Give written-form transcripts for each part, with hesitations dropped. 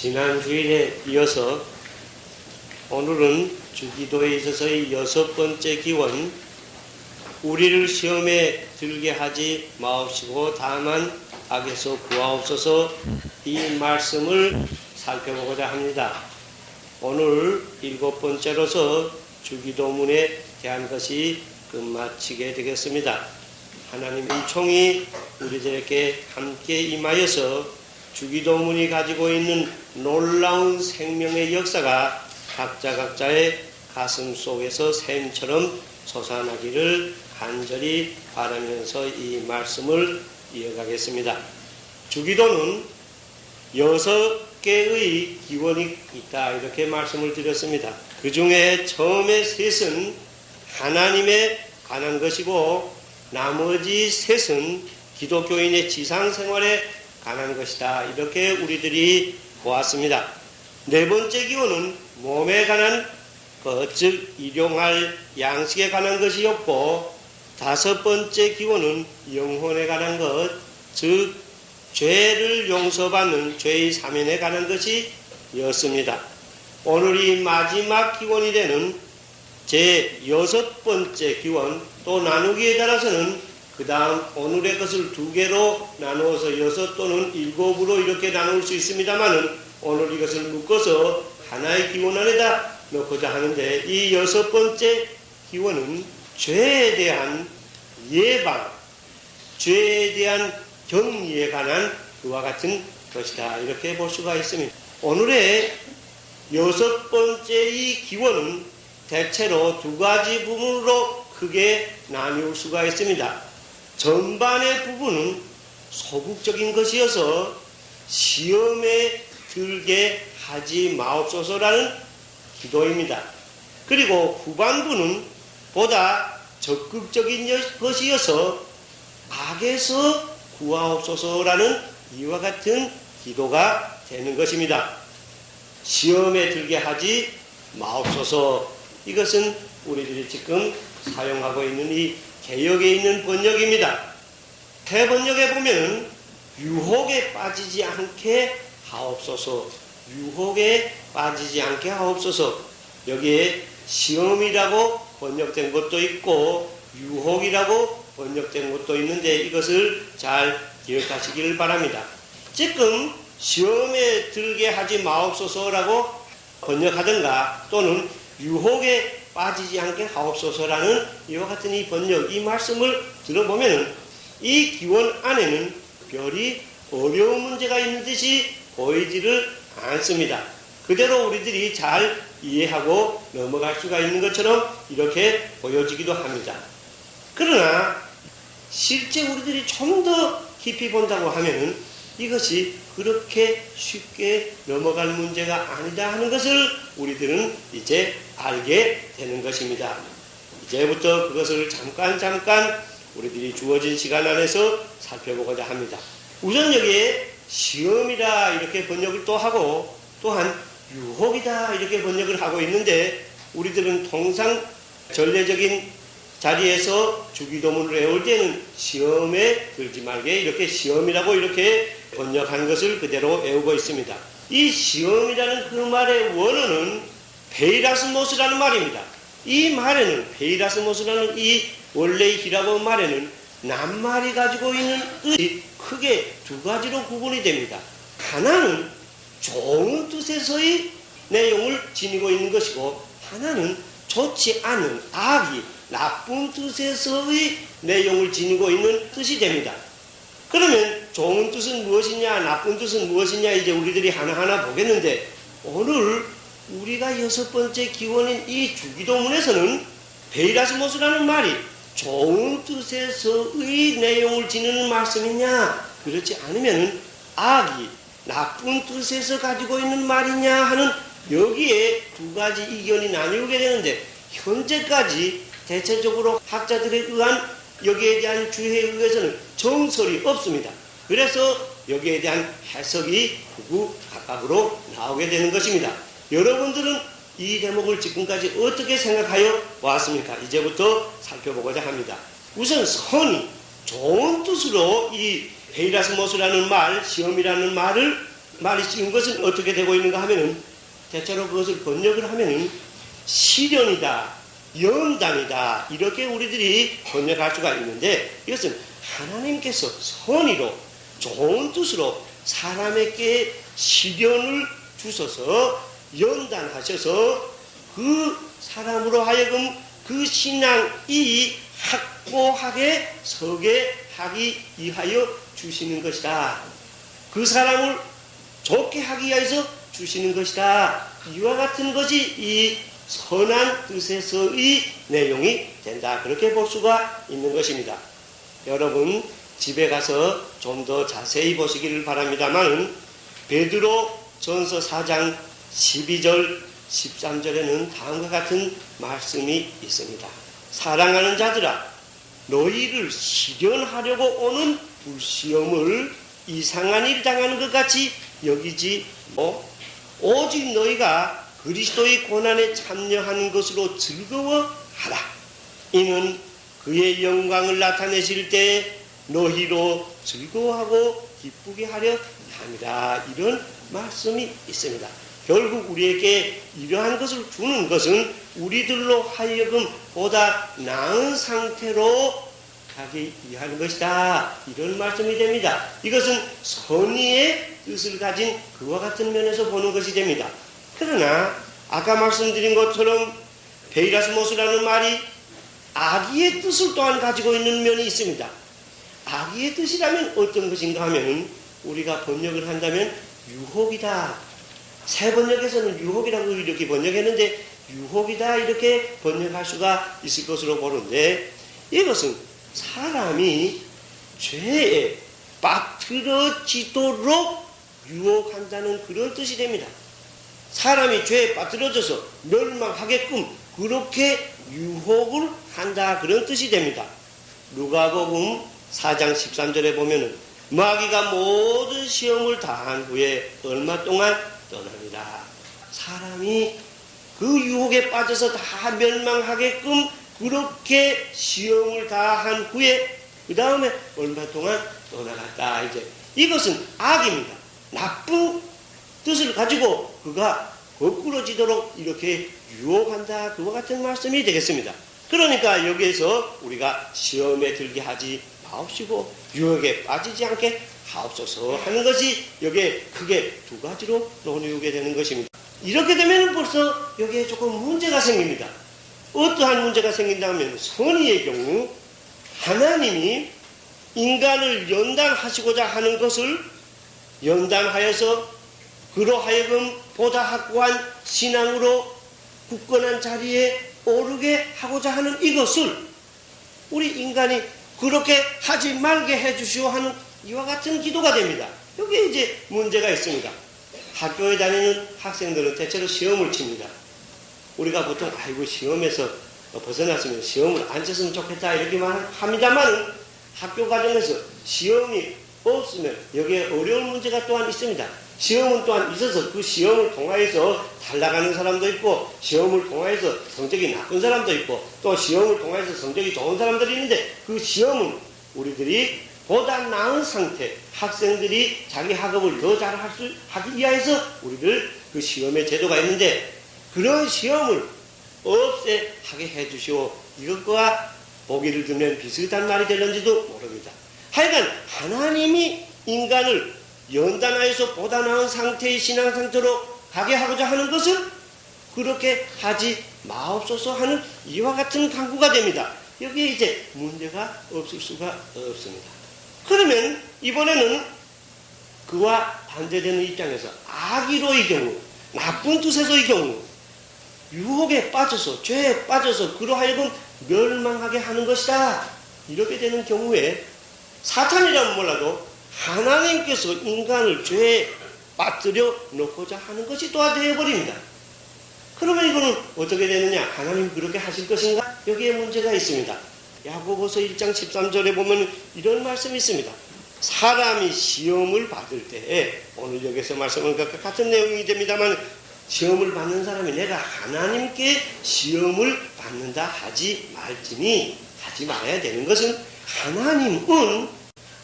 지난 주일에 이어서 오늘은 주기도에 있어서의 6번째 기원, 우리를 시험에 들게 하지 마옵시고 다만 악에서 구하옵소서, 이 말씀을 살펴보고자 합니다. 오늘 7번째로서 주기도문에 대한 것이 끝마치게 되겠습니다. 하나님의 총이 우리들에게 함께 임하여서 주기도문이 가지고 있는 놀라운 생명의 역사가 각자의 가슴 속에서 샘처럼 솟아나기를 간절히 바라면서 이 말씀을 이어가겠습니다. 주기도는 6개의 기원이 있다, 이렇게 말씀을 드렸습니다. 그 중에 처음에 셋은 하나님에 관한 것이고 나머지 셋은 기독교인의 지상생활에 관한 것이다, 이렇게 우리들이 보았습니다. 네 번째 기원은 몸에 관한 것, 즉 일용할 양식에 관한 것이었고, 다섯 번째 기원은 영혼에 관한 것, 즉 죄를 용서받는 죄의 사면에 관한 것이었습니다. 오늘 이 마지막 기원이 되는 제6번째 기원, 또 나누기에 따라서는 그 다음 오늘의 것을 2개로 나누어서 6 또는 7으로 이렇게 나눌 수 있습니다만은 오늘 이것을 묶어서 하나의 기원 안에다 넣고자 하는데, 이 6번째 기원은 죄에 대한 예방, 죄에 대한 격리에 관한 그와 같은 것이다, 이렇게 볼 수가 있습니다. 오늘의 6번째의 기원은 대체로 2가지 부분으로 크게 나눌 수가 있습니다. 전반의 부분은 소극적인 것이어서 시험에 들게 하지 마옵소서라는 기도입니다. 그리고 후반부는 보다 적극적인 것이어서 악에서 구하옵소서라는 이와 같은 기도가 되는 것입니다. 시험에 들게 하지 마옵소서, 이것은 우리들이 지금 사용하고 있는 이 개역에 있는 번역입니다. 새 번역에 보면 유혹에 빠지지 않게 하옵소서, 유혹에 빠지지 않게 하옵소서, 여기에 시험이라고 번역된 것도 있고 유혹이라고 번역된 것도 있는데 이것을 잘 기억하시기를 바랍니다. 지금 시험에 들게 하지 마옵소서라고 번역하든가 또는 유혹에 빠지지 않게 하옵소서라는 이와 같은 이 번역, 이 말씀을 들어보면 이 기원 안에는 별이 어려운 문제가 있는 듯이 보이지를 않습니다. 그대로 우리들이 잘 이해하고 넘어갈 수가 있는 것처럼 이렇게 보여지기도 합니다. 그러나 실제 우리들이 좀 더 깊이 본다고 하면 이것이 그렇게 쉽게 넘어갈 문제가 아니다 하는 것을 우리들은 이제 알게 되는 것입니다. 이제부터 그것을 잠깐 우리들이 주어진 시간 안에서 살펴보고자 합니다. 우선 여기에 시험이다 이렇게 번역을 또 하고 또한 유혹이다 이렇게 번역을 하고 있는데, 우리들은 통상 전례적인 자리에서 주기도문을 외울 때는 시험에 들지 말게 이렇게 시험이라고 이렇게 번역한 것을 그대로 외우고 있습니다. 이 시험이라는 그 말의 원어는 페이라스모스라는 말입니다. 이 말에는 페이라스모스라는 이 원래의 히라보 말에는 낱말이 가지고 있는 뜻이 크게 2가지로 구분이 됩니다. 하나는 좋은 뜻에서의 내용을 지니고 있는 것이고, 하나는 좋지 않은 악이 나쁜 뜻에서의 내용을 지니고 있는 뜻이 됩니다. 그러면 좋은 뜻은 무엇이냐, 나쁜 뜻은 무엇이냐, 이제 우리들이 하나하나 보겠는데, 오늘 우리가 6번째 기원인 이 주기도문에서는 베이라스모스라는 말이 좋은 뜻에서의 내용을 지니는 말씀이냐, 그렇지 않으면 악이 나쁜 뜻에서 가지고 있는 말이냐 하는 여기에 2가지 의견이 나뉘게 되는데, 현재까지 대체적으로 학자들에 의한 여기에 대한 주해에 의해서는 정설이 없습니다. 그래서 여기에 대한 해석이 각각으로 나오게 되는 것입니다. 여러분들은 이 대목을 지금까지 어떻게 생각하여 왔습니까? 이제부터 살펴보고자 합니다. 우선 선이 좋은 뜻으로 이 베이라스모스라는 말, 시험이라는 말을 말이 지은 것은 어떻게 되고 있는가 하면은 대체로 그것을 번역을 하면은 시련이다, 연단이다 이렇게 우리들이 번역할 수가 있는데 이것은 하나님께서 선의로 좋은 뜻으로 사람에게 시련을 주셔서 연단하셔서 그 사람으로 하여금 그 신앙이 확고하게 서게 하기 위하여 주시는 것이다. 그 사람을 좋게 하기 위해서 주시는 것이다. 이와 같은 것이 이 선한 뜻에서의 내용이 된다. 그렇게 볼 수가 있는 것입니다. 여러분 집에 가서 좀 더 자세히 보시기를 바랍니다만 베드로 전서 4장 12절 13절에는 다음과 같은 말씀이 있습니다. 사랑하는 자들아 너희를 시련하려고 오는 불시험을 이상한 일 당하는 것 같이 여기지 오직 너희가 그리스도의 고난에 참여하는 것으로 즐거워하라. 이는 그의 영광을 나타내실 때 너희로 즐거워하고 기쁘게 하려 함이라. 이런 말씀이 있습니다. 결국 우리에게 이러한 것을 주는 것은 우리들로 하여금 보다 나은 상태로 가기 위한 것이다. 이런 말씀이 됩니다. 이것은 선의의 뜻을 가진 그와 같은 면에서 보는 것이 됩니다. 그러나 아까 말씀드린 것처럼 베이라스모스라는 말이 악의의 뜻을 또한 가지고 있는 면이 있습니다. 악의의 뜻이라면 어떤 것인가 하면 우리가 번역을 한다면 유혹이다. 새 번역에서는 유혹이라고 이렇게 번역했는데 유혹이다 이렇게 번역할 수가 있을 것으로 보는데 이것은 사람이 죄에 빠뜨려지도록 유혹한다는 그런 뜻이 됩니다. 사람이 죄에 빠뜨려져서 멸망하게끔 그렇게 유혹을 한다 그런 뜻이 됩니다. 누가복음 4장 13절에 보면은 마귀가 모든 시험을 다한 후에 얼마 동안 떠납니다. 사람이 그 유혹에 빠져서 다 멸망하게끔 그렇게 시험을 다한 후에 그 다음에 얼마 동안 떠나갔다. 이제 이것은 악입니다. 나쁜 뜻을 가지고 그가 거꾸러지도록 이렇게 유혹한다. 그와 같은 말씀이 되겠습니다. 그러니까 여기에서 우리가 시험에 들게 하지 마옵시고 유혹에 빠지지 않게 하옵소서 하는 것이 여기에 크게 두 가지로 나누게 되는 것입니다. 이렇게 되면 벌써 여기에 조금 문제가 생깁니다. 어떠한 문제가 생긴다면 선의의 경우 하나님이 인간을 연단하시고자 하는 것을 연단하여서 그로 하여금 보다 확고한 신앙으로 굳건한 자리에 오르게 하고자 하는 이것을 우리 인간이 그렇게 하지 말게 해주시오 하는 이와 같은 기도가 됩니다. 여기에 이제 문제가 있습니다. 학교에 다니는 학생들은 대체로 시험을 칩니다. 우리가 보통 아이고 시험에서 벗어났으면 시험을 안 쳤으면 좋겠다 이렇게만 합니다만 학교 과정에서 시험이 없으면 여기에 어려운 문제가 또한 있습니다. 시험은 또한 있어서 그 시험을 통하여서 잘 나가는 사람도 있고 시험을 통하여서 성적이 나쁜 사람도 있고 또 시험을 통하여서 성적이 좋은 사람들이 있는데 그 시험은 우리들이 보다 나은 상태 학생들이 자기 학업을 더 하기 위해서 우리들 그 시험의 제도가 있는데 그런 시험을 없애하게 해주시오. 이것과 보기를 들면 비슷한 말이 되는지도 모릅니다. 하여간 하나님이 인간을 연단하여서 보다 나은 상태의 신앙 상태로 가게 하고자 하는 것은 그렇게 하지 마옵소서 하는 이와 같은 강구가 됩니다. 여기에 이제 문제가 없을 수가 없습니다. 그러면 이번에는 그와 반대되는 입장에서 악의로의 경우, 나쁜 뜻에서의 경우, 유혹에 빠져서 죄에 빠져서 그로 하여금 멸망하게 하는 것이다. 이렇게 되는 경우에 사탄이라면 몰라도 하나님께서 인간을 죄에 빠뜨려 놓고자 하는 것이 또한 되어버립니다. 그러면 이거는 어떻게 되느냐? 하나님 그렇게 하실 것인가? 여기에 문제가 있습니다. 야고보서 1장 13절에 보면 이런 말씀이 있습니다. 사람이 시험을 받을 때에 오늘 여기서 말씀은 같은 내용이 됩니다만 시험을 받는 사람이 내가 하나님께 시험을 받는다 하지 말지니 하지 말아야 되는 것은 하나님은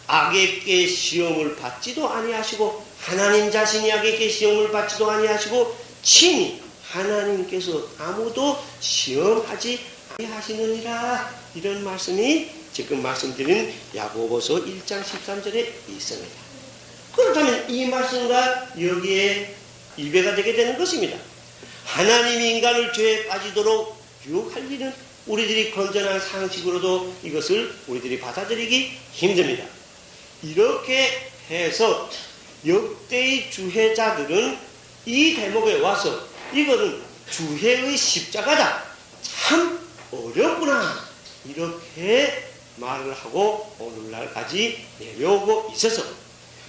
악에게 시험을 받지도 아니하시고 하나님 자신이 악에게 시험을 받지도 아니하시고 친히 하나님께서 아무도 시험하지 아니하시느니라. 이런 말씀이 지금 말씀드린 야고보서 1장 13절에 있습니다. 그렇다면 이 말씀과 여기에 일배가 되게 되는 것입니다. 하나님이 인간을 죄에 빠지도록 유혹할 일은 우리들이 건전한 상식으로도 이것을 우리들이 받아들이기 힘듭니다. 이렇게 해서 역대의 주해자들은 이 대목에 와서 이거는 주해의 십자가다, 참 어렵구나, 이렇게 말을 하고 오늘날까지 내려오고 있어서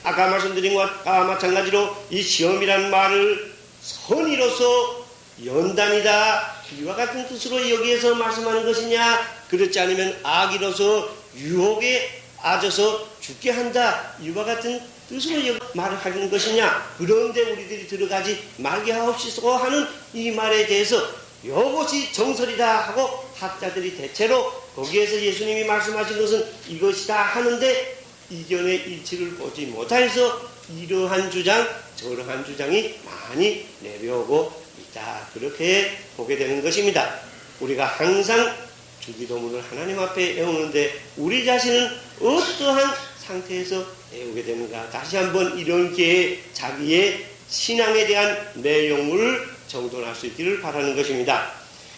아까 말씀드린 것과 마찬가지로 이 시험이라는 말을 선의로서 연단이다, 이와 같은 뜻으로 여기에서 말씀하는 것이냐, 그렇지 않으면 악이로서 유혹에 빠져서 죽게 한다, 이와 같은 뜻으로 말을 하는 것이냐, 그런데 우리들이 들어가지 말게 하옵시고 하는 이 말에 대해서 이것이 정설이다 하고 학자들이 대체로 거기에서 예수님이 말씀하신 것은 이것이다 하는데 이견의 일치를 보지 못해서 이러한 주장 저러한 주장이 많이 내려오고 있다, 그렇게 보게 되는 것입니다. 우리가 항상 주기도문을 하나님 앞에 애우는데 우리 자신은 어떠한 상태에서 애우게 되는가, 다시 한번 이런 기회에 자기의 신앙에 대한 내용을 정돈할 수 있기를 바라는 것입니다.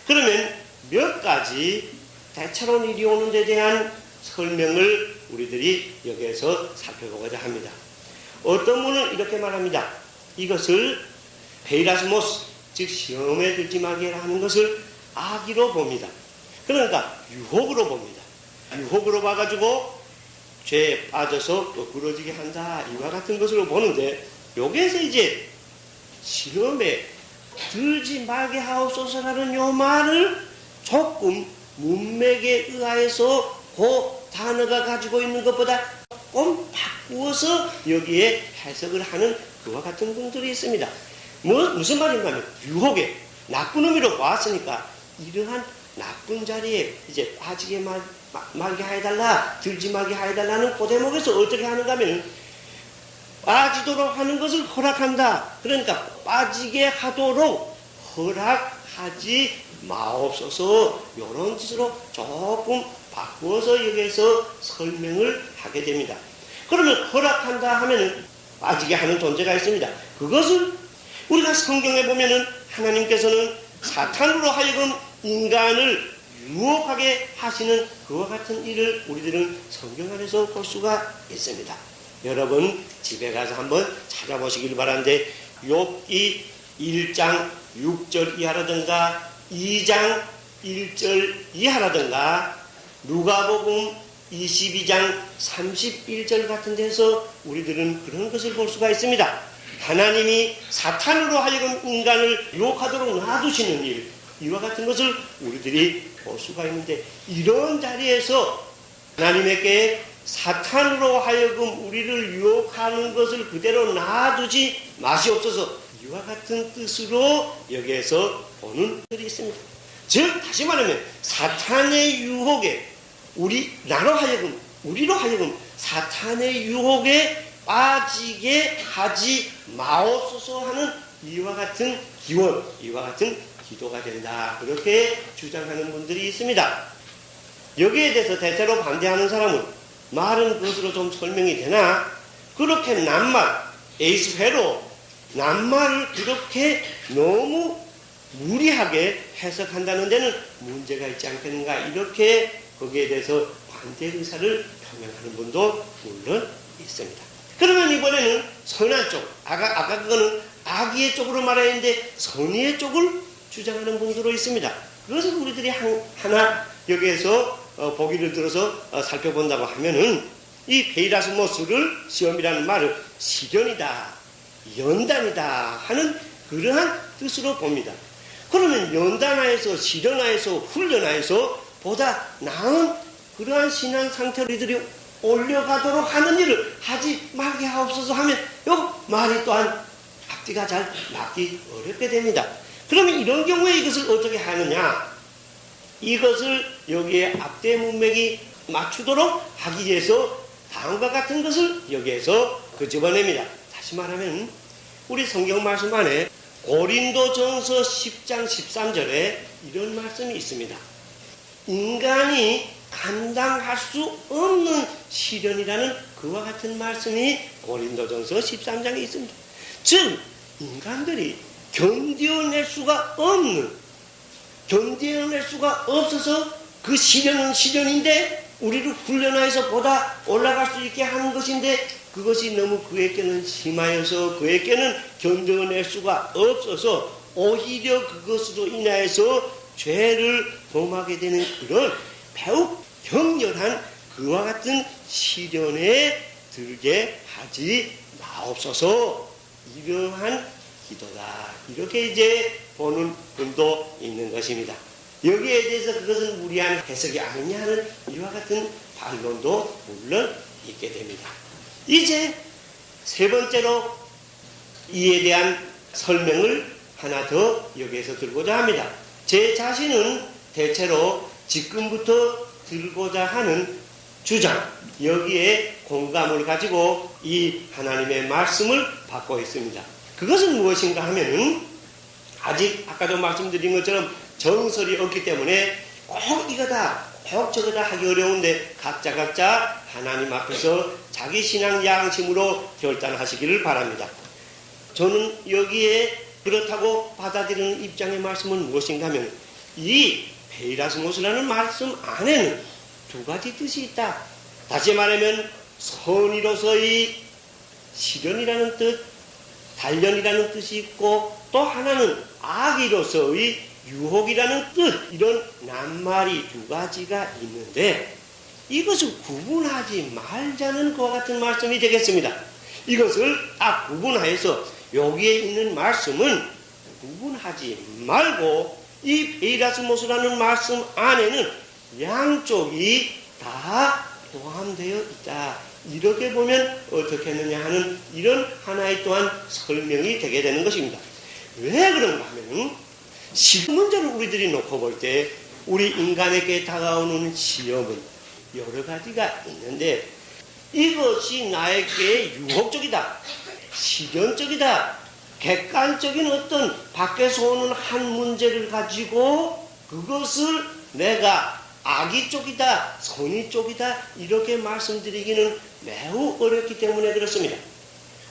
그러면 몇 가지 대처론 일이 오는 데 대한 설명을 우리들이 여기에서 살펴보고자 합니다. 어떤 분은 이렇게 말합니다. 이것을 페이라스모스, 즉 시험에 들지 말게 하는 것을 악의로 봅니다. 그러니까 유혹으로 봅니다. 유혹으로 봐가지고 죄에 빠져서 또 부러지게 한다, 이와 같은 것으로 보는데, 여기에서 이제 시험에 들지 말게 하옵소서라는 요 말을 조금 문맥에 의하여서 그 단어가 가지고 있는 것보다 조금 바꾸어서 여기에 해석을 하는 그와 같은 분들이 있습니다. 무슨 말인가 하면 유혹에 나쁜 의미로 보았으니까 이러한 나쁜 자리에 이제 빠지게 말게 해달라, 들지 말게 해달라는 그 대목에서 어떻게 하는가 하면 빠지도록 하는 것을 허락한다. 그러니까 빠지게 하도록 허락하지 마옵소서, 이런 뜻으로 조금 바꾸어서 여기에서 설명을 하게 됩니다. 그러면 허락한다 하면은 빠지게 하는 존재가 있습니다. 그것을 우리가 성경에 보면은 하나님께서는 사탄으로 하여금 인간을 유혹하게 하시는 그와 같은 일을 우리들은 성경 안에서 볼 수가 있습니다. 여러분 집에 가서 한번 찾아보시길 바라는데, 욥기 1장 6절 이하라든가 2장 1절 이하라든가 누가복음 22장 31절 같은 데서 우리들은 그런 것을 볼 수가 있습니다. 하나님이 사탄으로 하여금 인간을 유혹하도록 놔두시는 일, 이와 같은 것을 우리들이 볼 수가 있는데, 이런 자리에서 하나님에게 사탄으로 하여금 우리를 유혹하는 것을 그대로 놔두지 마시옵소서, 이와 같은 뜻으로 여기에서 보는 것이 있습니다. 즉 다시 말하면 사탄의 유혹에 우리로 하여금 사탄의 유혹에 빠지게 하지 마옵소서 하는 이와 같은 기원, 이와 같은 기도가 된다, 그렇게 주장하는 분들이 있습니다. 여기에 대해서 대체로 반대하는 사람은 말은 그것으로 좀 설명이 되나, 그렇게 낱말, 에이스회로 낱말을 그렇게 너무 무리하게 해석한다는 데는 문제가 있지 않겠는가, 이렇게 거기에 대해서 반대 의사를 표명하는 분도 물론 있습니다. 그러면 이번에는 선한 쪽, 아까 그거는 악의의 쪽으로 말했는데 선의의 쪽을 주장하는 분들도 있습니다. 그것을 우리들이 하나 여기에서 보기를 들어서 살펴본다고 하면은 이 페이라스모스를, 시험이라는 말을 시련이다, 연단이다 하는 그러한 뜻으로 봅니다. 그러면 연단하여서 시련하여서 훈련하여서 보다 나은 그러한 신앙 상태로 이들이 올려가도록 하는 일을 하지 말게 하옵소서 하면 요 말이 또한 앞뒤가 잘 맞기 어렵게 됩니다. 그러면 이런 경우에 이것을 어떻게 하느냐, 이것을 여기에 앞뒤 문맥이 맞추도록 하기 위해서 다음과 같은 것을 여기에서 끄집어냅니다. 다시 말하면 우리 성경 말씀 안에 고린도전서 10장 13절에 이런 말씀이 있습니다. 인간이 감당할 수 없는 시련이라는 그와 같은 말씀이 고린도전서 13장에 있습니다. 즉 인간들이 견뎌낼 수가 없어서 그 시련은 시련인데 우리를 훈련하여서 보다 올라갈 수 있게 하는 것인데 그것이 너무 그에게는 심하여서 그에게는 견뎌낼 수가 없어서 오히려 그것으로 인하여서 죄를 범하게 되는 그런 매우 격렬한 그와 같은 시련에 들게 하지 마옵소서. 이러한 기도다. 이렇게 이제 보는 분도 있는 것입니다. 여기에 대해서 그것은 무리한 해석이 아니냐 하는 이와 같은 반론도 물론 있게 됩니다. 이제 세 번째로 이에 대한 설명을 하나 더 여기에서 들고자 합니다. 제 자신은 대체로 지금부터 들고자 하는 주장, 여기에 공감을 가지고 이 하나님의 말씀을 받고 있습니다. 그것은 무엇인가 하면은 아직 아까도 말씀드린 것처럼 정설이 없기 때문에 꼭 이거다, 꼭 저거다 하기 어려운데 각자 하나님 앞에서 자기 신앙 양심으로 결단하시기를 바랍니다. 저는 여기에 그렇다고 받아들이는 입장의 말씀은 무엇인가 하면 이 페이라스모스라는 말씀 안에는 두 가지 뜻이 있다. 다시 말하면 선의로서의 시련이라는 뜻, 단련이라는 뜻이 있고 또 하나는 악의로서의 유혹이라는 뜻, 이런 낱말이 두 가지가 있는데 이것을 구분하지 말자는 그와 같은 말씀이 되겠습니다. 이것을 딱 구분하여서 여기에 있는 말씀은 구분하지 말고 이 페이라스모스라는 말씀 안에는 양쪽이 다 포함되어 있다. 이렇게 보면 어떻게 했느냐 하는 이런 하나의 또한 설명이 되게 되는 것입니다. 왜 그런가 하면 시험 문제를 우리들이 놓고 볼 때 우리 인간에게 다가오는 시험은 여러 가지가 있는데 이것이 나에게 유혹적이다, 시련적이다, 객관적인 어떤 밖에서 오는 한 문제를 가지고 그것을 내가 악의 쪽이다, 선의 쪽이다 이렇게 말씀드리기는 매우 어렵기 때문에 그렇습니다.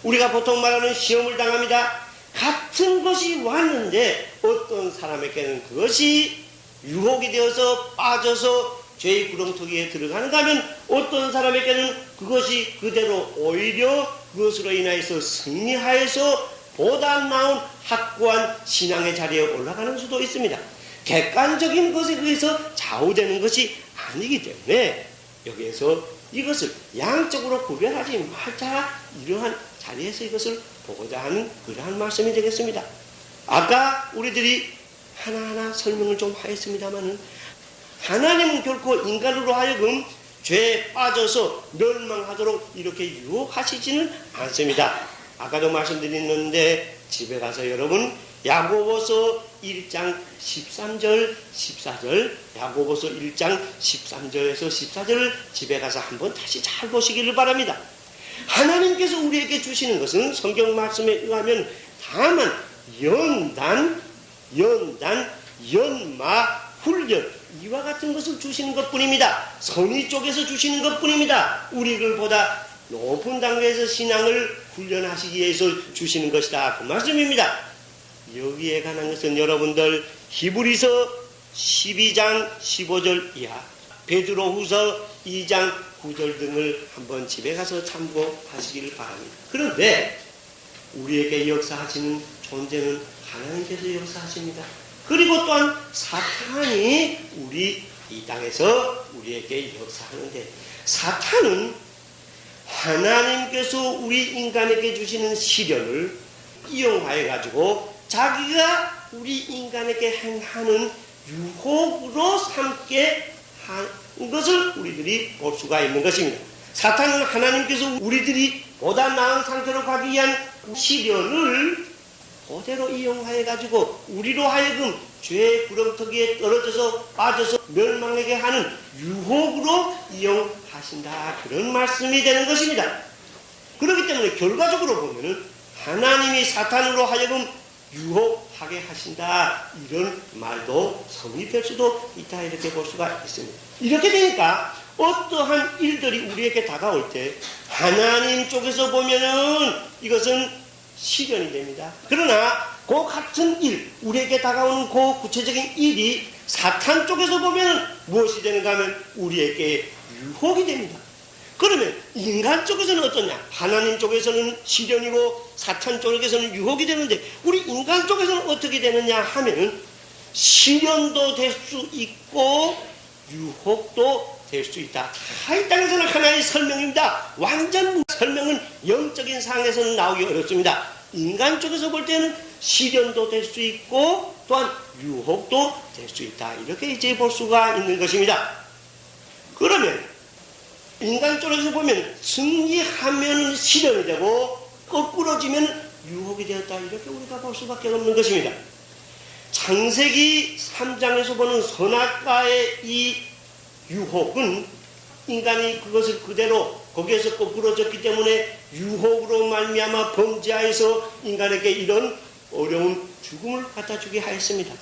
우리가 보통 말하는 시험을 당합니다. 같은 것이 왔는데 어떤 사람에게는 그것이 유혹이 되어서 빠져서 죄의 구렁텅이에 들어가는가 하면 어떤 사람에게는 그것이 그대로 오히려 그것으로 인하여서 승리하여서 보다 나은 확고한 신앙의 자리에 올라가는 수도 있습니다. 객관적인 것에 의해서 좌우되는 것이 아니기 때문에 여기에서 이것을 양적으로 구별하지 말자, 이러한 자리에서 이것을 보고자 하는 그러한 말씀이 되겠습니다. 아까 우리들이 하나하나 설명을 좀 하였습니다마는 하나님은 결코 인간으로 하여금 죄에 빠져서 멸망하도록 이렇게 유혹하시지는 않습니다. 아까도 말씀드렸는데 집에 가서 여러분 야고보서 1장 13절 14절 야고보서 1장 13절에서 14절을 집에 가서 한번 다시 잘 보시기를 바랍니다. 하나님께서 우리에게 주시는 것은 성경 말씀에 의하면 다만 연단, 연마, 훈련 이와 같은 것을 주시는 것뿐입니다. 선의 쪽에서 주시는 것뿐입니다. 우리를 보다 높은 단계에서 신앙을 훈련하시기 위해서 주시는 것이다. 그 말씀입니다. 여기에 관한 것은 여러분들 히브리서 12장 15절 이하, 베드로후서 2장 9절 등을 한번 집에 가서 참고하시기를 바랍니다. 그런데 우리에게 역사하시는 존재는 하나님께서 역사하십니다. 그리고 또한 사탄이 우리 이 땅에서 우리에게 역사하는데 사탄은 하나님께서 우리 인간에게 주시는 시련을 이용하여 가지고 자기가 우리 인간에게 행하는 유혹으로 삼게 한 것을 우리들이 볼 수가 있는 것입니다. 사탄은 하나님께서 우리들이 보다 나은 상태로 가기 위한 시련을 그대로 이용하여 가지고 우리로 하여금 죄의 구렁텅이에 떨어져서 빠져서 멸망하게 하는 유혹으로 이용하신다, 그런 말씀이 되는 것입니다. 그렇기 때문에 결과적으로 보면은 하나님이 사탄으로 하여금 유혹하게 하신다, 이런 말도 성립될 수도 있다, 이렇게 볼 수가 있습니다. 이렇게 되니까 어떠한 일들이 우리에게 다가올 때 하나님 쪽에서 보면은 이것은 시련이 됩니다. 그러나 그 같은 일, 우리에게 다가오는 그 구체적인 일이 사탄 쪽에서 보면 무엇이 되는가 하면 우리에게 유혹이 됩니다. 그러면 인간 쪽에서는 어떠냐? 하나님 쪽에서는 시련이고 사탄 쪽에서는 유혹이 되는데 우리 인간 쪽에서는 어떻게 되느냐 하면은 시련도 될 수 있고 유혹도 될 수 있다. 다 있다는 것은 하나의 설명입니다. 완전 설명은 영적인 상에서는 나오기 어렵습니다. 인간 쪽에서 볼 때는 시련도 될 수 있고 또한 유혹도 될 수 있다, 이렇게 이제 볼 수가 있는 것입니다. 그러면 인간 쪽에서 보면 승리하면 시련이 되고 거꾸러지면 유혹이 되었다, 이렇게 우리가 볼 수밖에 없는 것입니다. 창세기 3장에서 보는 선악과의 이 유혹은 인간이 그것을 그대로 거기에서 거꾸러졌기 때문에 유혹으로 말미암아 범죄하여서 인간에게 이런 어려운 죽음을 갖다 주게 하였습니다.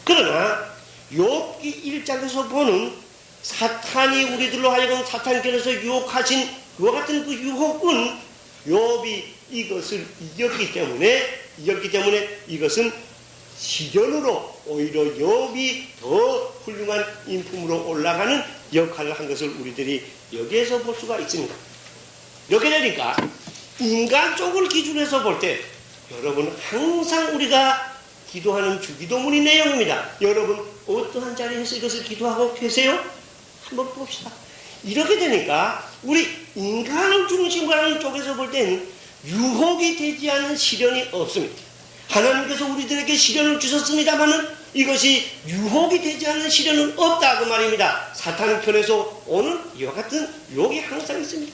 그러나 욥기 1장에서 보는 사탄이 우리들로 하여금 사탄께서 유혹하신 그와 같은 그 유혹은 욥이 이것을 이겼기 때문에 이것은 시련으로 오히려 욥이 더 훌륭한 인품으로 올라가는 역할을 한 것을 우리들이 여기에서 볼 수가 있습니다. 이렇게 되니까 인간 쪽을 기준해서 볼 때 여러분 항상 우리가 기도하는 주기도문의 내용입니다. 여러분 어떠한 자리에서 이것을 기도하고 계세요? 한번 봅시다. 이렇게 되니까 우리 인간을 중심으로 하는 쪽에서 볼 때는 유혹이 되지 않은 시련이 없습니다. 하나님께서 우리들에게 시련을 주셨습니다마는 이것이 유혹이 되지 않는 시련은 없다, 그 말입니다. 사탄 편에서 오는 이와 같은 유혹이 항상 있습니다.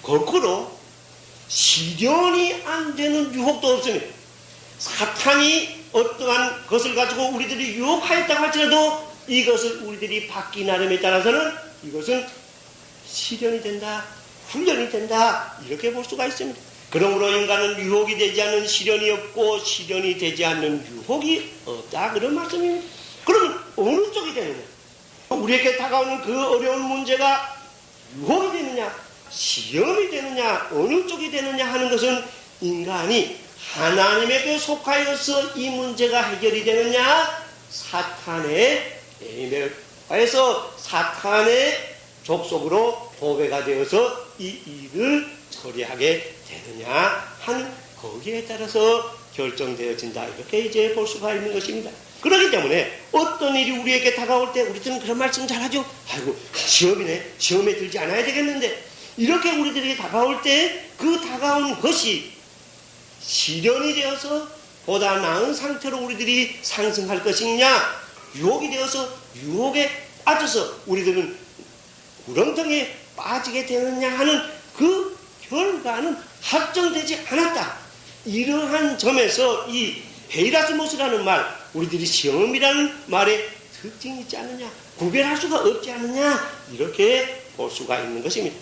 거꾸로 시련이 안 되는 유혹도 없습니다. 사탄이 어떠한 것을 가지고 우리들이 유혹하였다고 할지라도 이것을 우리들이 받기 나름에 따라서는 이것은 시련이 된다, 훈련이 된다, 이렇게 볼 수가 있습니다. 그러므로 인간은 유혹이 되지 않는 시련이 없고 시련이 되지 않는 유혹이 없다, 그런 말씀입니다. 그러면 어느 쪽이 되느냐? 우리에게 다가오는 그 어려운 문제가 유혹이 되느냐, 시험이 되느냐, 어느 쪽이 되느냐 하는 것은 인간이 하나님에게 속하여서 이 문제가 해결이 되느냐, 사탄의 에임에서 사탄의 족속으로 도배가 되어서 이 일을 처리하게 되느냐 하는 거기에 따라서 결정되어진다, 이렇게 이제 볼 수가 있는 것입니다. 그렇기 때문에 어떤 일이 우리에게 다가올 때 우리들은 그런 말씀 잘하죠. 아이고 시험이네, 시험에 들지 않아야 되겠는데, 이렇게 우리들에게 다가올 때 그 다가온 것이 시련이 되어서 보다 나은 상태로 우리들이 상승할 것이냐, 유혹이 되어서 유혹에 빠져서 우리들은 구렁텅이에 빠지게 되느냐 하는 그 결과는 확정되지 않았다. 이러한 점에서 이 베이라스모스라는 말, 우리들이 시험이라는 말에 특징이 있지 않느냐, 구별할 수가 없지 않느냐, 이렇게 볼 수가 있는 것입니다.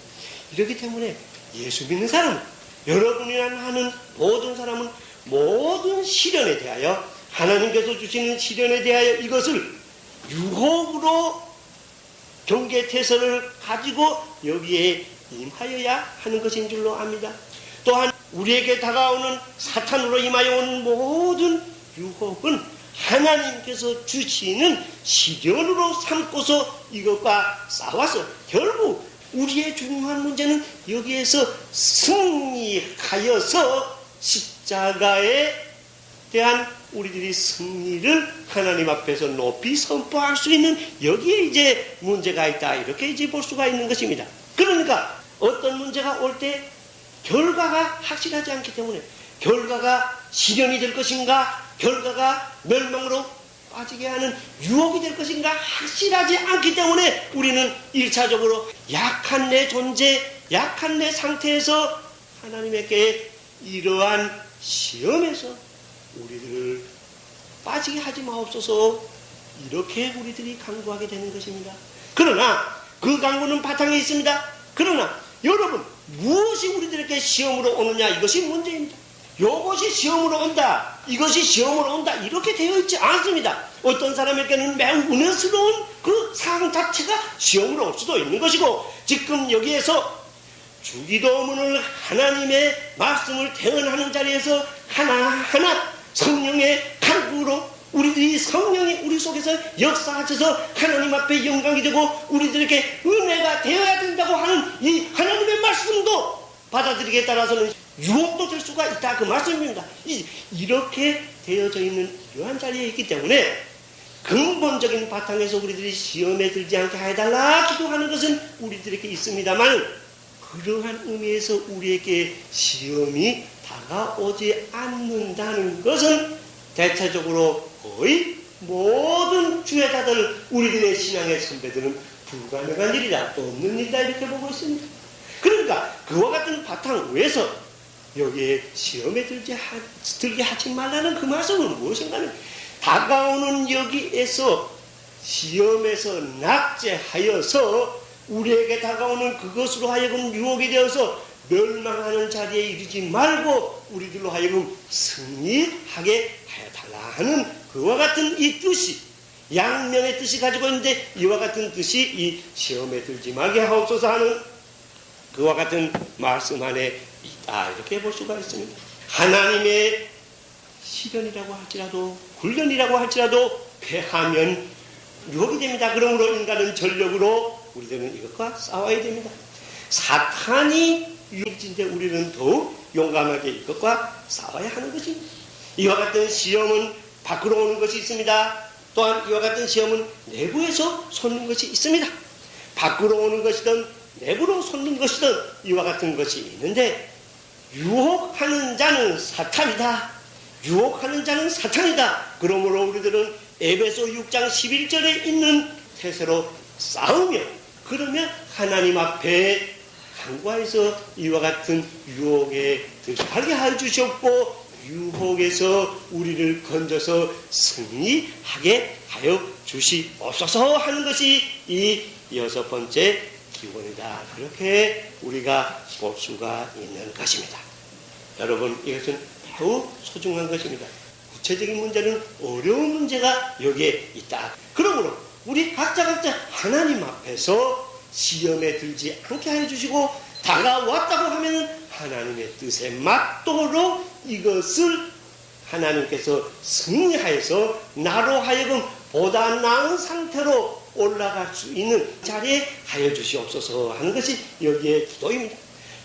이렇기 때문에 예수 믿는 사람, 여러분이나 하는 모든 사람은 모든 시련에 대하여, 하나님께서 주시는 시련에 대하여 이것을 유혹으로 경계태세를 가지고 여기에 임하여야 하는 것인 줄로 압니다. 또한 우리에게 다가오는 사탄으로 임하여 온 모든 유혹은 하나님께서 주시는 시련으로 삼고서 이것과 싸워서 결국 우리의 중요한 문제는 여기에서 승리하여서 십자가에 대한 우리들이 승리를 하나님 앞에서 높이 선포할 수 있는, 여기에 이제 문제가 있다, 이렇게 이제 볼 수가 있는 것입니다. 그러니까 어떤 문제가 올 때 결과가 확실하지 않기 때문에, 결과가 시련이 될 것인가, 결과가 멸망으로 빠지게 하는 유혹이 될 것인가 확실하지 않기 때문에 우리는 1차적으로 약한 내 존재, 약한 내 상태에서 하나님에게 이러한 시험에서 우리들을 빠지게 하지 마옵소서 이렇게 우리들이 간구하게 되는 것입니다. 그러나 그 간구는 바탕에 있습니다. 그러나 여러분 무엇이 우리들에게 시험으로 오느냐 이것이 문제입니다. 이것이 시험으로 온다 이것이 시험으로 온다 이렇게 되어 있지 않습니다. 어떤 사람에게는 매우 은혜스러운 그 상황 자체가 시험으로 올 수도 있는 것이고 지금 여기에서 주기도문을 하나님의 말씀을 대언하는 자리에서 하나하나 성령의 간구로 우리들이 성령이 우리 속에서 역사하셔서 하나님 앞에 영광이 되고 우리들에게 은혜가 되어야 된다고 하는 이 하나님의 말씀도 받아들이기에 따라서는 유혹도 될 수가 있다 그 말씀입니다. 이렇게 되어져 있는 이러한 자리에 있기 때문에 근본적인 바탕에서 우리들이 시험에 들지 않게 해달라 기도하는 것은 우리들에게 있습니다만 그러한 의미에서 우리에게 시험이 다가오지 않는다는 것은 대체적으로 거의 모든 주회자들 우리들의 신앙의 선배들은 불가능한 일이다 없는 일이다 이렇게 보고 있습니다. 그러니까 그와 같은 바탕 위에서 여기에 시험에 들게 하지 말라는 그 말씀은 무엇인가는 다가오는 여기에서 시험에서 낙제하여서 우리에게 다가오는 그것으로 하여금 유혹이 되어서 멸망하는 자리에 이르지 말고 우리들로 하여금 승리하게 하여달라 하는 그와 같은 이 뜻이 양면의 뜻이 가지고 있는데 이와 같은 뜻이 이 시험에 들지 말게 하옵소서 하는 그와 같은 말씀 안에 있다 이렇게 볼 수가 있습니다. 하나님의 시련이라고 할지라도 훈련이라고 할지라도 패하면 유혹이 됩니다. 그러므로 인간은 전력으로 우리들은 이것과 싸워야 됩니다. 사탄이 유혹진데 우리는 더욱 용감하게 이것과 싸워야 하는 것입니다. 이와 같은 시험은 밖으로 오는 것이 있습니다. 또한 이와 같은 시험은 내부에서 솟는 것이 있습니다. 밖으로 오는 것이든 내부로 솟는 것이든 이와 같은 것이 있는데 유혹하는 자는 사탄이다. 유혹하는 자는 사탄이다. 그러므로 우리들은 에베소 6장 11절에 있는 태세로 싸우며 그러면 하나님 앞에 간구하여서 이와 같은 유혹에 들어가게 하여 주셨고 유혹에서 우리를 건져서 승리하게 하여 주시옵소서 하는 것이 이 6번째 기원이다. 그렇게 우리가 볼 수가 있는 것입니다. 여러분 이것은 매우 소중한 것입니다. 구체적인 문제는 어려운 문제가 여기에 있다. 그러므로 우리 각자 하나님 앞에서 시험에 들지 않게 하여 주시고 다가왔다고 하면 하나님의 뜻에 맞도록 이것을 하나님께서 승리하여서 나로 하여금 보다 나은 상태로 올라갈 수 있는 자리에 하여 주시옵소서 하는 것이 여기에 기도입니다.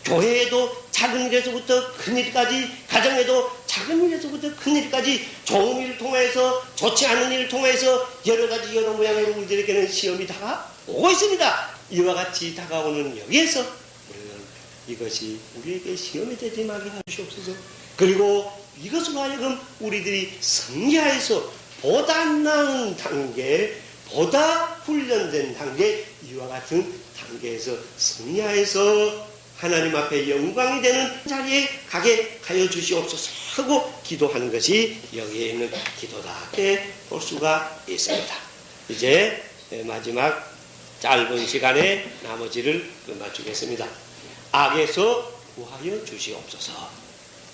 교회에도 작은 일에서부터 큰 일까지, 가정에도 작은 일에서부터 큰 일까지 좋은 일을 통해서 좋지 않은 일을 통해서 여러 가지 여러 모양으로 우리들에게는 시험이 다가오고 있습니다. 이와 같이 다가오는 여기에서 우리는 이것이 우리에게 시험이 되지 말게 하시옵소서. 그리고 이것으로 하여금 우리들이 승리하여서 보다 나은 단계, 보다 훈련된 단계, 이와 같은 단계에서 승리하여서 하나님 앞에 영광이 되는 자리에 가게 하여 주시옵소서 하고 기도하는 것이 여기에 있는 기도다 이렇게 볼 수가 있습니다. 이제 마지막 짧은 시간에 나머지를 끝마치겠습니다. 악에서 구하여 주시옵소서.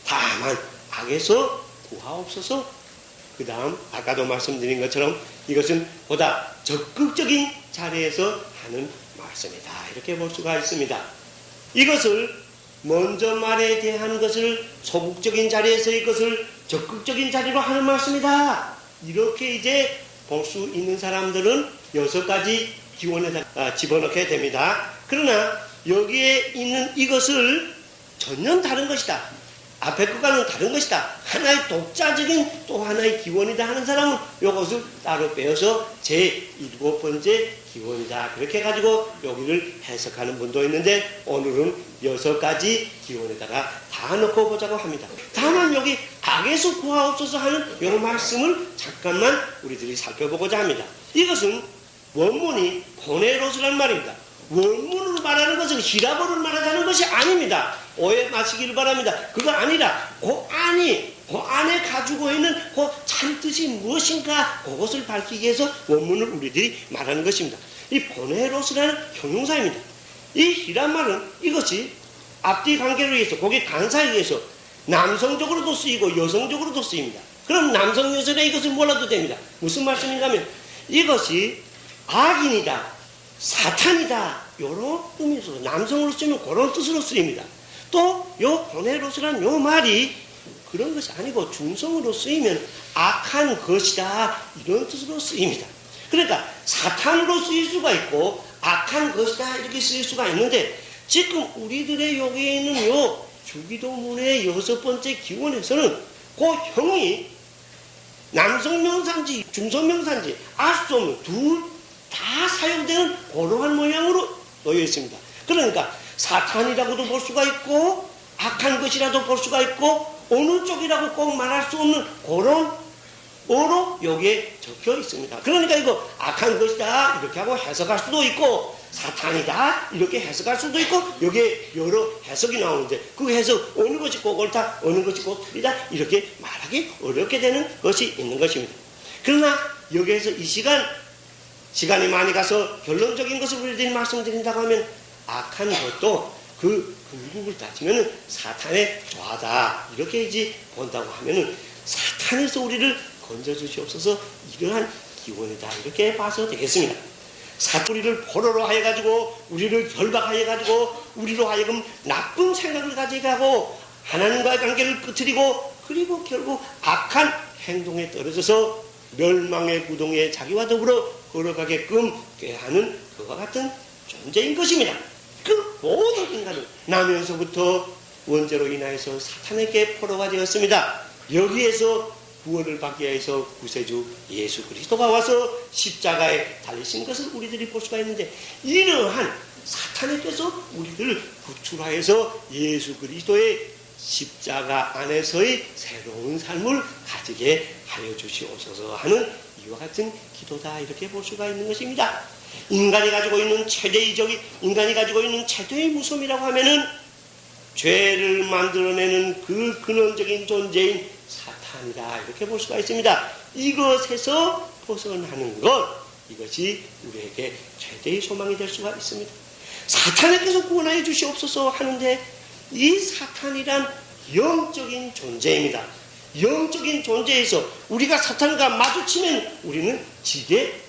다만 악에서 구하옵소서. 그 다음 아까도 말씀드린 것처럼 이것은 보다 적극적인 자리에서 하는 말씀이다 이렇게 볼 수가 있습니다. 이것을 먼저 말에 대한 것을 소극적인 자리에서 이것을 적극적인 자리로 하는 말씀이다. 이렇게 이제 볼 수 있는 사람들은 6가지 기원에다 집어넣게 됩니다. 그러나 여기에 있는 이것을 전혀 다른 것이다. 앞에 것과는 다른 것이다. 하나의 독자적인 또 하나의 기원이다 하는 사람은 이것을 따로 빼어서 제7번째 기원이다. 그렇게 가지고 여기를 해석하는 분도 있는데 오늘은 6가지 기원에다가 다 넣고 보자고 합니다. 다만 여기 악에서 구하옵소서 하는 이 말씀을 잠깐만 우리들이 살펴보고자 합니다. 이것은 원문이 고네로스란 말입니다. 원문으로 말하는 것은 히라보를 말하자는 것이 아닙니다. 오해 마시기를 바랍니다. 그거 아니라 그 안에 가지고 있는 그 참뜻이 무엇인가 그것을 밝히기 위해서 원문을 우리들이 말하는 것입니다. 이 보네로스라는 형용사입니다. 이 히란 말은 이것이 앞뒤 관계로 의해서 거기에 간사에 의해서 남성적으로도 쓰이고 여성적으로도 쓰입니다. 그럼 남성 여성에 이것을 몰라도 됩니다. 무슨 말씀인가 하면 이것이 악인이다, 사탄이다 이런 의미에서 남성으로 쓰면 그런 뜻으로 쓰입니다. 또 요 보네로스라는 요 말이 그런 것이 아니고 중성으로 쓰이면 악한 것이다 이런 뜻으로 쓰입니다. 그러니까 사탄으로 쓰일 수가 있고 악한 것이다 이렇게 쓰일 수가 있는데 지금 우리들의 여기에 있는 요 주기도문의 6번째 기원에서는 그 형이 남성명사인지 중성명사인지 알 수 없는 둘 다 사용되는 그러한 모양으로 놓여 있습니다. 그러니까 사탄이라고도 볼 수가 있고 악한 것이라도 볼 수가 있고 어느 쪽이라고 꼭 말할 수 없는 그런 어로 여기에 적혀 있습니다. 그러니까 이거 악한 것이다 이렇게 하고 해석할 수도 있고 사탄이다 이렇게 해석할 수도 있고 여기에 여러 해석이 나오는데 그 해석 어느 것이 꼭 옳다 어느 것이 꼭 틀리다 이렇게 말하기 어렵게 되는 것이 있는 것입니다. 그러나 여기에서 이 시간이 많이 가서 결론적인 것을 우리들이 말씀드린다고 하면 악한 것도 그 궁극을 따지면 사탄의 좌다 이렇게 이제 본다고 하면은 사탄에서 우리를 건져주시옵소서 이러한 기원이다 이렇게 봐서 되겠습니다. 우리를 포로로 하여가지고 우리를 결박하여가지고 우리로 하여금 나쁜 생각을 가지게 하고 하나님과의 관계를 끄트리고 그리고 결국 악한 행동에 떨어져서 멸망의 구덩이에 자기와 더불어 걸어가게끔 하는 그와 같은 존재인 것입니다. 그 모든 인간은 나면서부터 원죄로 인하여서 사탄에게 포로가 되었습니다. 여기에서 구원을 받기 위해서 구세주 예수 그리스도가 와서 십자가에 달리신 것을 우리들이 볼 수가 있는데 이러한 사탄에게서 우리들을 구출하여서 예수 그리스도의 십자가 안에서의 새로운 삶을 가지게 하여 주시옵소서 하는 이와 같은 기도다 이렇게 볼 수가 있는 것입니다. 인간이 가지고 있는 인간이 가지고 있는 최대의 무서움이라고 하면은 죄를 만들어내는 그 근원적인 존재인 사탄이다 이렇게 볼 수가 있습니다. 이것에서 벗어나는 것 이것이 우리에게 최대의 소망이 될 수가 있습니다. 사탄에게서 구원하여 주시옵소서 하는데 이 사탄이란 영적인 존재입니다. 영적인 존재에서 우리가 사탄과 마주치면 우리는 지게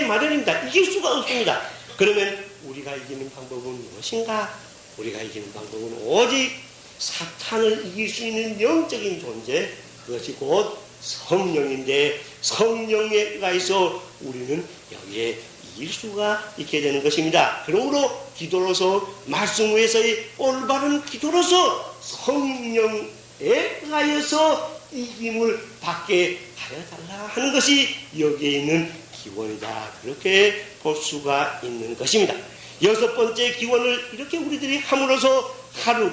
마련입니다. 이길 수가 없습니다. 그러면 우리가 이기는 방법은 무엇인가? 우리가 이기는 방법은 오직 사탄을 이길 수 있는 영적인 존재 그것이 곧 성령인데 성령에 의해서 우리는 여기에 이길 수가 있게 되는 것입니다. 그러므로 기도로서 말씀 위에서의 올바른 기도로서 성령에 의하여서 이김을 받게 하여 달라 하는 것이 여기에 있는 기원이다. 그렇게 볼 수가 있는 것입니다. 6번째 기원을 이렇게 우리들이 함으로써 하루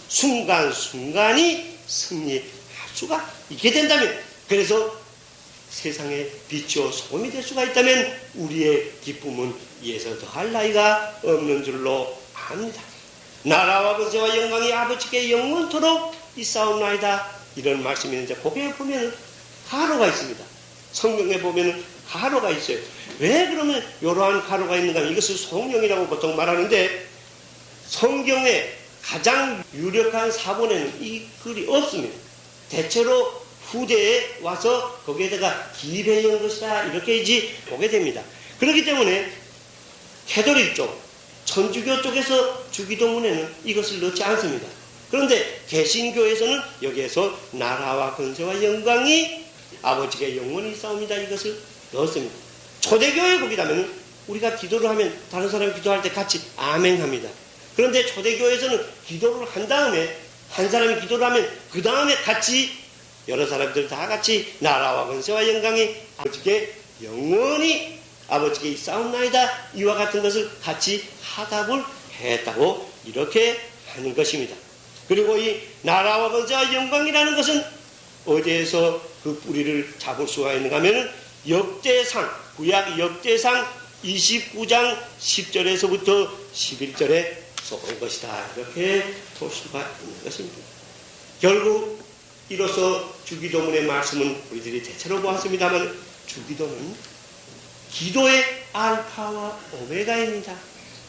순간순간이 승리할 수가 있게 된다면 그래서 세상에 빛이요 소금이 될 수가 있다면 우리의 기쁨은 이에서 더할 나위가 없는 줄로 압니다. 나라와 권세와 영광이 아버지께 영원토록 있사옵나이다. 이런 말씀이 있는데 거기에 보면 가로가 있습니다. 성경에 보면 가로가 있어요. 왜 그러면 이러한 가로가 있는가 하면 이것을 성령이라고 보통 말하는데 성경에 가장 유력한 사본에는 이 글이 없습니다. 대체로 후대에 와서 거기에다가 기배한 것이다 이렇게 이제 보게 됩니다. 그렇기 때문에 캐톨릭 쪽, 천주교 쪽에서 주기도문에는 이것을 넣지 않습니다. 그런데 개신교에서는 여기에서 나라와 권세와 영광이 아버지께 영원히 있사옵니다 이것을 넣었습니다. 초대교회 거기다면 우리가 기도를 하면 다른 사람이 기도할 때 같이 아멘 합니다. 그런데 초대교회에서는 기도를 한 다음에 한 사람이 기도를 하면 그 다음에 같이 여러 사람들 다 같이 나라와 권세와 영광이 아버지께 영원히 아버지께 있사옵나이다 이와 같은 것을 같이 화답을 했다고 이렇게 하는 것입니다. 그리고 이 나라와 권세와 영광이라는 것은 어디에서 그 뿌리를 잡을 수가 있는가 하면 역대상 구약 역대상 29장 10절에서부터 11절에 쏘는 것이다 이렇게 볼 수가 있는 것입니다. 결국 이로써 주기도문의 말씀은 우리들이 대체로 보았습니다만 주기도는 기도의 알파와 오메가입니다.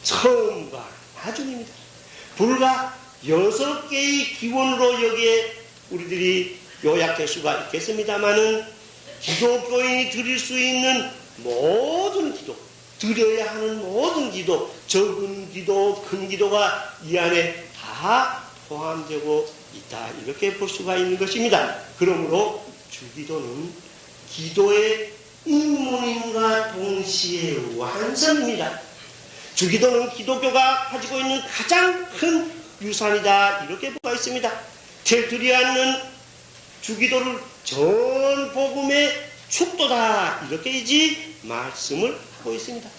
처음과 나중입니다. 불과 6개의 기원으로 여기에 우리들이 요약될 수가 있겠습니다마는 기독교인이 드릴 수 있는 모든 기도, 드려야 하는 모든 기도, 적은 기도, 큰 기도가 이 안에 다 포함되고 있다. 이렇게 볼 수가 있는 것입니다. 그러므로 주기도는 기도의 입문임과 동시에 완성입니다. 주기도는 기독교가 가지고 있는 가장 큰 유산이다. 이렇게 보가 있습니다. 드리지 않는 주기도를 전 복음의 축도다. 이렇게 말씀을 하고 있습니다.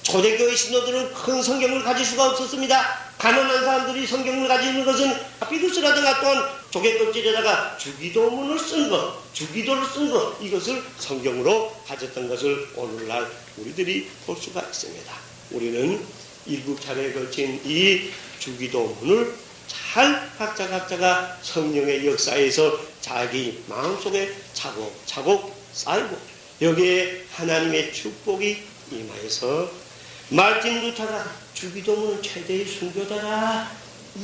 초대교회 신도들은 큰 성경을 가질 수가 없었습니다. 가난한 사람들이 성경을 가지는 것은 파피루스라든가 또한 조개껍질에다가 주기도문을 쓴 것, 주기도를 쓴 것, 이것을 성경으로 가졌던 것을 오늘날 우리들이 볼 수가 있습니다. 우리는 7차례에 걸친 이 주기도문을 잘 각자가 성령의 역사에서 자기 마음속에 차곡차곡 쌓이고 여기에 하나님의 축복이 임하여서 말진 루터가 주기도문은 최대의 순교다라,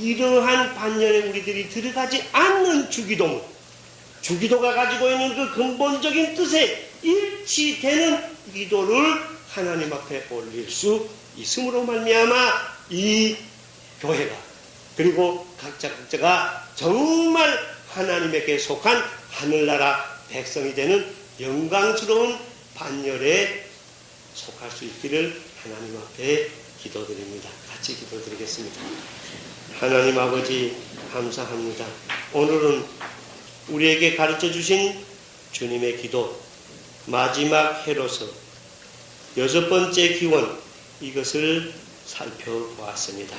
이러한 반열에 우리들이 들어가지 않는 주기도문, 주기도가 가지고 있는 그 근본적인 뜻에 일치되는 기도를 하나님 앞에 올릴 수 있음으로 말미암아 이 교회가, 그리고 각자가 정말 하나님에게 속한 하늘나라 백성이 되는 영광스러운 반열에 속할 수 있기를 하나님 앞에 기도드립니다. 같이 기도드리겠습니다. 하나님 아버지 감사합니다. 오늘은 우리에게 가르쳐 주신 주님의 기도 마지막 해로서 6번째 기원, 이것을 살펴보았습니다.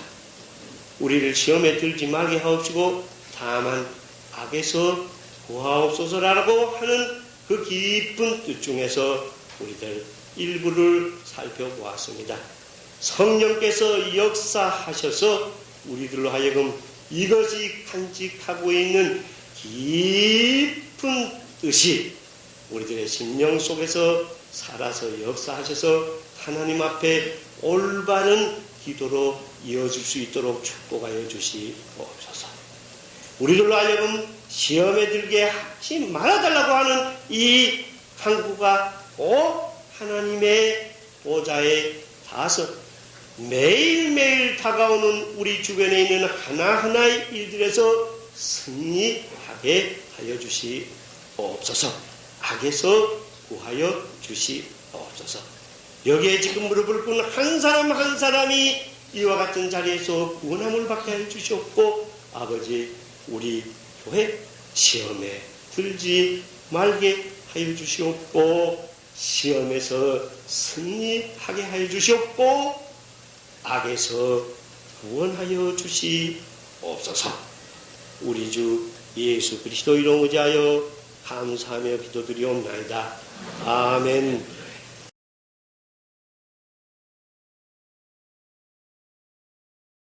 우리를 시험에 들지 말게 하옵시고 다만 악에서 구하옵소서라고 하는 그 깊은 뜻 중에서 우리들 일부를 살펴보았습니다. 성령께서 역사하셔서 우리들로 하여금 이것이 간직하고 있는 깊은 뜻이 우리들의 심령 속에서 살아서 역사하셔서 하나님 앞에 올바른 기도로 이어질 수 있도록 축복하여 주시옵소서. 우리들로 하여금 시험에 들게 하지 말아달라고 하는 이 간구가 꼭 하나님의 보좌에 닿아서 매일매일 다가오는 우리 주변에 있는 하나하나의 일들에서 승리하게 하여 주시옵소서. 악에서 구하여 주시옵소서. 여기에 지금 무릎을 꿇은 한 사람 한 사람이 이와 같은 자리에서 구원함을 받게 하여 주시옵고, 아버지 우리 교회 시험에 들지 말게 하여 주시옵고, 시험에서 승리하게 하여 주시옵고, 악에서 구원하여 주시옵소서. 우리 주 예수 그리스도 이름 의지하여 감사하며 기도드리옵나이다. 아멘.